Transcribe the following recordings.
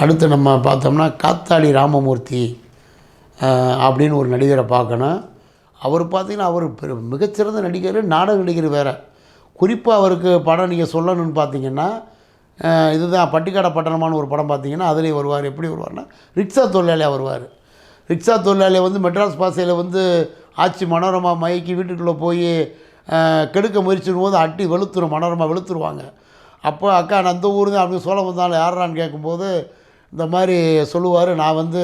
அடுத்து நம்ம பார்த்தோம்னா காத்தாடி ராமமூர்த்தி அப்படின்னு ஒரு நடிகரை பார்க்கணும். அவர் பார்த்திங்கன்னா அவர் மிகச்சிறந்த நடிகர், நாடக நடிகர் வேறு. குறிப்பாக அவருக்கு படம் நீங்கள் சொல்லணும்னு பார்த்தீங்கன்னா இதுதான் பட்டிக்காட பட்டணமான ஒரு படம் பார்த்தீங்கன்னா அதுலேயே வருவார். எப்படி வருவார்னா ரிக்ஷா தொழிலாளியாக வருவார். ரிக்ஷா தொழிலாளியை வந்து மெட்ராஸ் பாசையில் வந்து ஆட்சி மனோரமா மயக்கி வீட்டுக்குள்ளே போய் கெடுக்க முயற்சிடும் போது அட்டி வெளுத்துரும், மனோரமா வெளுத்துருவாங்க. அப்போ அக்கா நான் அந்த ஊர் தான் அப்படின்னு சொல்ல வந்தாலும் யாரான்னு கேட்கும்போது இந்த மாதிரி சொல்லுவார், நான் வந்து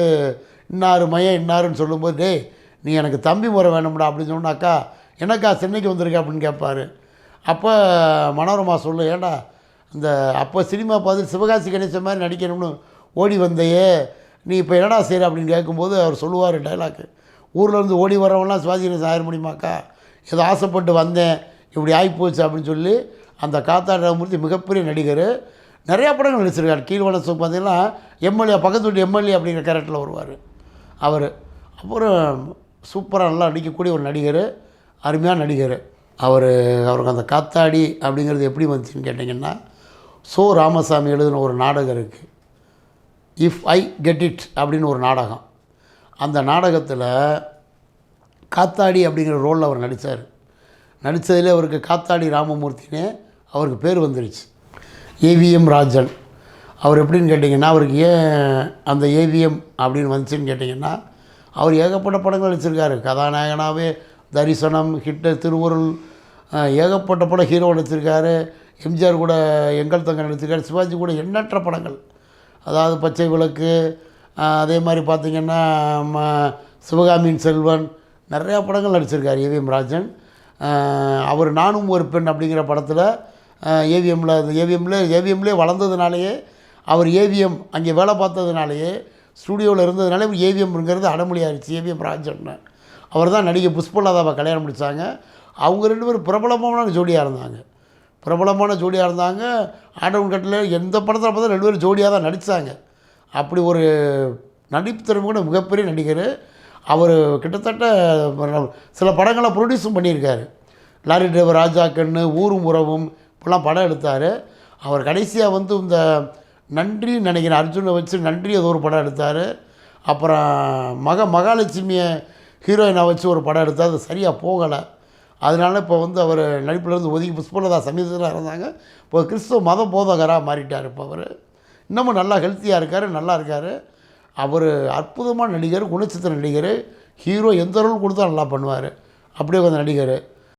இன்னார் மையம் இன்னாருன்னு சொல்லும்போது, டேய் நீ எனக்கு தம்பி முறை வேணும்டா அப்படின்னு சொன்னா, அக்கா என்னக்கா சென்னைக்கு வந்திருக்க அப்படின்னு கேட்பார். அப்போ மனோரமா சொல்லு, ஏண்டா இந்த அப்போ சினிமா பார்த்து சிவகாசி கணேசன் மாதிரி நடிக்கணும்னு ஓடி வந்தையே, நீ இப்போ என்னடா செய்கிற அப்படின்னு கேட்கும்போது அவர் சொல்லுவார் டைலாக்கு, ஊரில் இருந்து ஓடி வரவங்களாம் சிவாஜி கணேசன் ஆயிர முடியுமாக்கா, ஏதோ ஆசைப்பட்டு வந்தேன் இப்படி ஆகிப்போச்சு அப்படின்னு சொல்லி அந்த காத்தாடி ராமமூர்த்தி மிகப்பெரிய நடிகர். நிறையா படங்கள் நடிச்சிருக்கார். கீழ்வனசம் பார்த்தீங்கன்னா எம்எல்ஏ, பக்கத்து வீட்டு எம்எல்ஏ அப்படிங்கிற கேரக்டரில் வருவார் அவர். அப்புறம் சூப்பராக நல்லா நடிக்கக்கூடிய ஒரு நடிகர், அருமையான நடிகர் அவருக்கு அந்த காத்தாடி அப்படிங்கிறது எப்படி வந்துச்சுன்னு கேட்டிங்கன்னா, சோ ராமசாமி எழுதின ஒரு நாடகம் இருக்குது, இஃப் ஐ கெட் இட் அப்படின்னு ஒரு நாடகம். அந்த நாடகத்தில் காத்தாடி அப்படிங்கிற ரோலில் அவர் நடித்தார். நடித்ததில் அவருக்கு காத்தாடி ராமமூர்த்தினே அவருக்கு பேர் வந்துருச்சு. ஏவிஎம் ராஜன் அவர் எப்படின்னு கேட்டிங்கன்னா, அவருக்கு ஏன் அந்த ஏவிஎம் அப்படின்னு வந்துச்சுன்னு கேட்டிங்கன்னா, அவர் ஏகப்பட்ட படங்கள் நடிச்சிருக்காரு. கதாநாயகனாகவே தரிசனம், ஹிட்டர், திருவுருள், ஏகப்பட்ட படம் ஹீரோ நடிச்சிருக்காரு. எம்ஜிஆர் கூட எங்கள் தங்க நடிச்சிருக்காரு. சிவாஜி கூட எண்ணற்ற படங்கள், அதாவது பச்சை விளக்கு, அதே மாதிரி பார்த்திங்கன்னா சிவகாமியின் செல்வன், நிறையா படங்கள் நடிச்சிருக்கார் ஏவிஎம் ராஜன். அவர் நானும் ஒரு பெண் அப்படிங்கிற படத்தில் ஏவிஎம்லேயே வளர்ந்ததுனாலேயே, அவர் ஏவிஎம் அங்கே வேலை பார்த்ததுனாலேயே, ஸ்டூடியோவில் இருந்ததுனாலே ஏவிஎம்ங்கிறது அடமொழியாகிடுச்சு ஏவிஎம் ராஜன். அவர் தான் நடிகை புஷ்பலதாவை கல்யாணம் முடித்தாங்க. அவங்க ரெண்டு பேரும் பிரபலமான ஜோடியாக இருந்தாங்க. ஆடவன் கட்டில் எந்த படத்தில் பார்த்தா ரெண்டு பேரும் ஜோடியாக தான் நடித்தாங்க. அப்படி ஒரு நடிப்பு திறமை கூட மிகப்பெரிய நடிகர். அவர் கிட்டத்தட்ட சில படங்களை ப்ரொடியூஸும் பண்ணியிருக்காரு. லாரி டிரைவர், ராஜா கண்ணு, ஊரும் உறவும் இப்படிலாம் படம் எடுத்தார். அவர் கடைசியாக வந்து இந்த நன்றி நினைக்கிறேன் அர்ஜுனை வச்சு நன்றி ஏதோ ஒரு படம் எடுத்தார். அப்புறம் மகாலட்சுமியை ஹீரோயினை வச்சு ஒரு படம் எடுத்தார். அது சரியாக போகலை. அதனால இப்போ வந்து அவர் நடிப்பிலேருந்து ஒதுக்கி புஷ்பலதா சமீபத்தில் இருந்தாங்க. இப்போ கிறிஸ்துவ மத போதகராக மாறிட்டார். இப்போ அவர் இன்னமும் நல்லா ஹெல்த்தியாக இருக்கார், நல்லா இருக்கார். அவர் அற்புதமான நடிகர், குணச்சித்திர நடிகர். ஹீரோ எந்த ரோல் கொடுத்தா நல்லா பண்ணுவார். அப்படியே கொஞ்சம் நடிகர்.